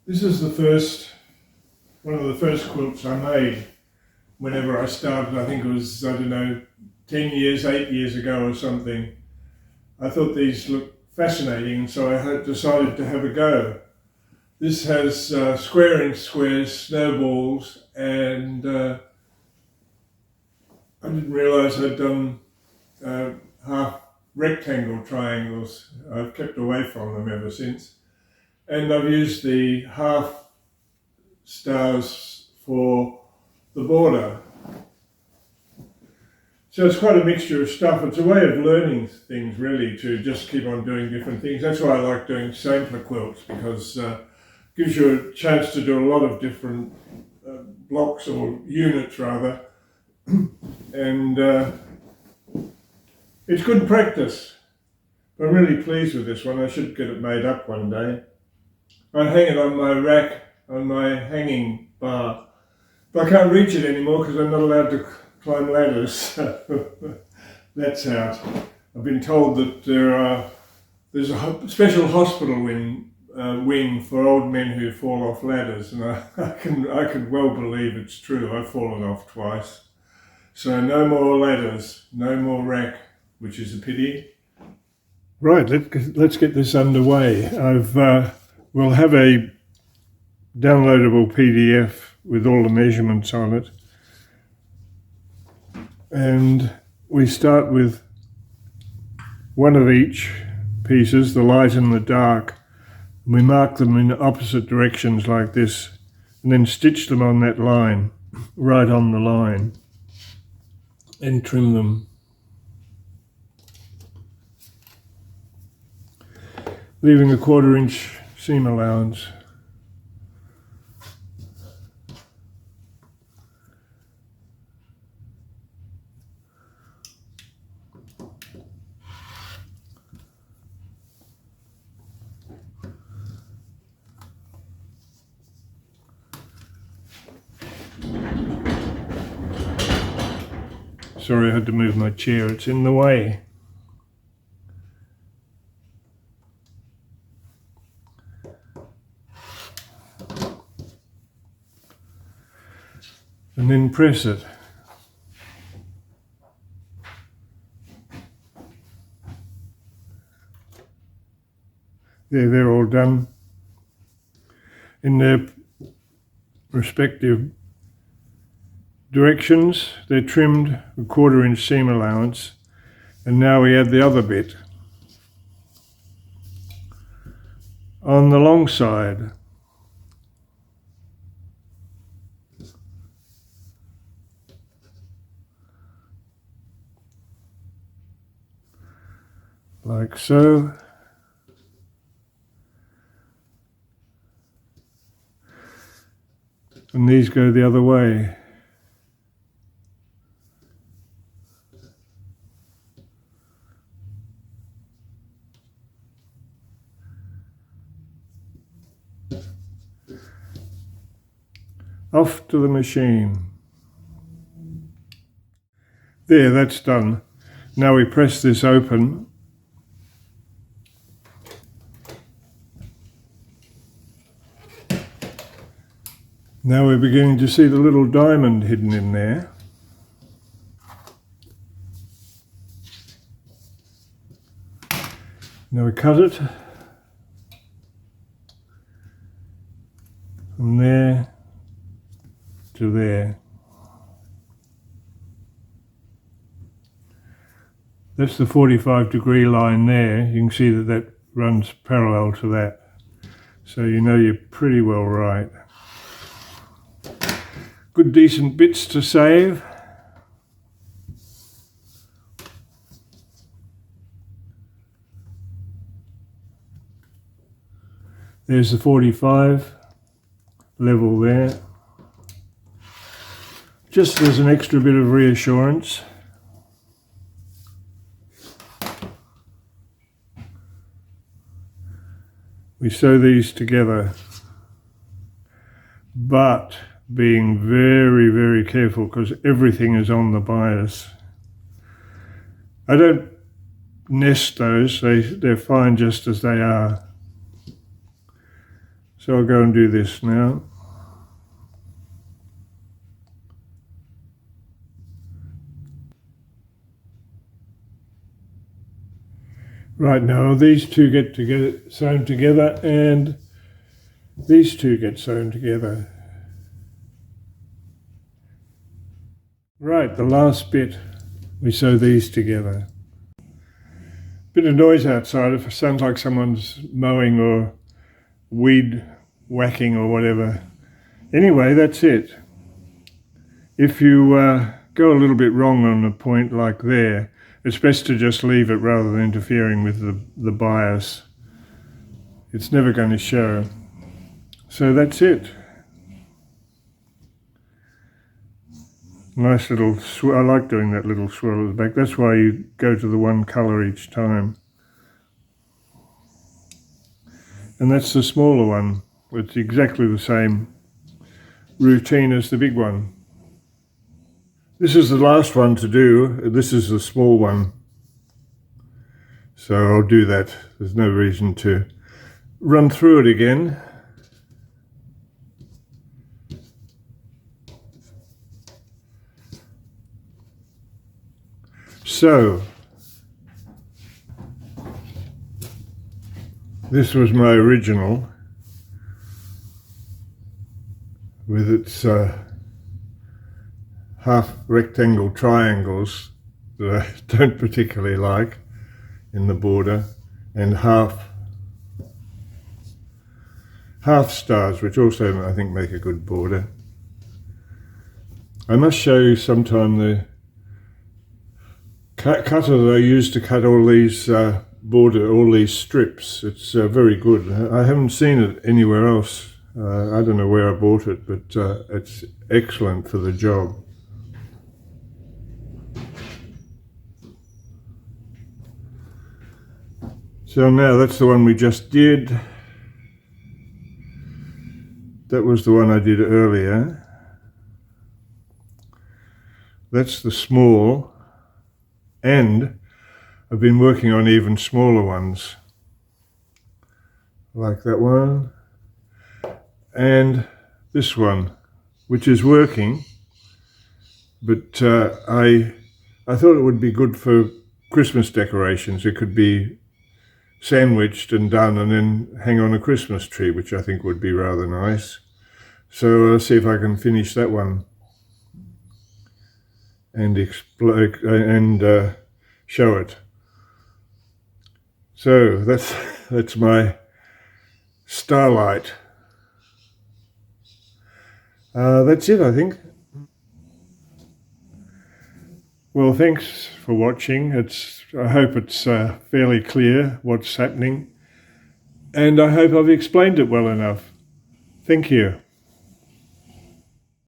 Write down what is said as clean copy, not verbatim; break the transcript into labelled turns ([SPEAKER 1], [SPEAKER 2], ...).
[SPEAKER 1] This is one of the first quilts I made whenever I started. I think it was, 10 years, 8 years ago or something. I thought these looked fascinating, so I decided to have a go. This has square inch squares, snowballs, and I didn't realise I'd done half rectangle triangles. I've kept away from them ever since. And I've used the half stars for the border. So it's quite a mixture of stuff. It's a way of learning things, really, to just keep on doing different things. That's why I like doing sampler quilts, because it gives you a chance to do a lot of different blocks or units, rather. And it's good practice. I'm really pleased with this one. I should get it made up one day. I hang it on my rack, on my hanging bar. But I can't reach it anymore because I'm not allowed to climb ladders. That's out. I've been told that there's a special hospital wing for old men who fall off ladders, and I can well believe it's true. I've fallen off twice. So no more ladders, no more rack, which is a pity. Right, let's get this underway. We'll have a downloadable PDF with all the measurements on it. And we start with one of each pieces, the light and the dark. We mark them in opposite directions like this, and then stitch them on that line, right on the line, and trim them. Leaving a 1/4 inch seam allowance. Sorry, I had to move my chair, it's in the way. And then press it. There, they're all done in their respective directions. They're trimmed a 1/4 inch seam allowance, and now we add the other bit on the long side. Like so. And these go the other way. Off to the machine. There, that's done. Now we press this open. Now we're beginning to see the little diamond hidden in there. Now we cut it from there to there. That's the 45-degree line there. You can see that that runs parallel to that. So you know you're pretty well right. Good decent bits to save. There's the 45 level there. Just as an extra bit of reassurance. We sew these together, but being very, very careful because everything is on the bias. I don't nest those, they're fine just as they are. So I'll go and do this now. Right, now these two get sewn together, and these two get sewn together. Right, the last bit, we sew these together. Bit of noise outside. If it sounds like someone's mowing or weed whacking or whatever. Anyway, that's it. If you go a little bit wrong on a point like there, it's best to just leave it rather than interfering with the bias. It's never going to show. So that's it. Nice little swirl. I like doing that little swirl at the back. That's why you go to the one colour each time. And that's the smaller one. It's exactly the same routine as the big one. This is the last one to do. This is the small one. So I'll do that. There's no reason to run through it again. So, this was my original with its half rectangle triangles that I don't particularly like in the border, and half stars, which also I think make a good border. I must show you sometime the cutter that I use to cut all these all these strips. It's very good. I haven't seen it anywhere else. I don't know where I bought it, but it's excellent for the job. So now that's the one we just did. That was the one I did earlier. That's the small. And I've been working on even smaller ones, like that one, and this one, which is working, but I thought it would be good for Christmas decorations. It could be sandwiched and done and then hang on a Christmas tree, which I think would be rather nice. So I'll see if I can finish that one and show it. So that's my starlight. That's it, I think. Well, thanks for watching. I hope it's fairly clear what's happening, and I hope I've explained it well enough. Thank you.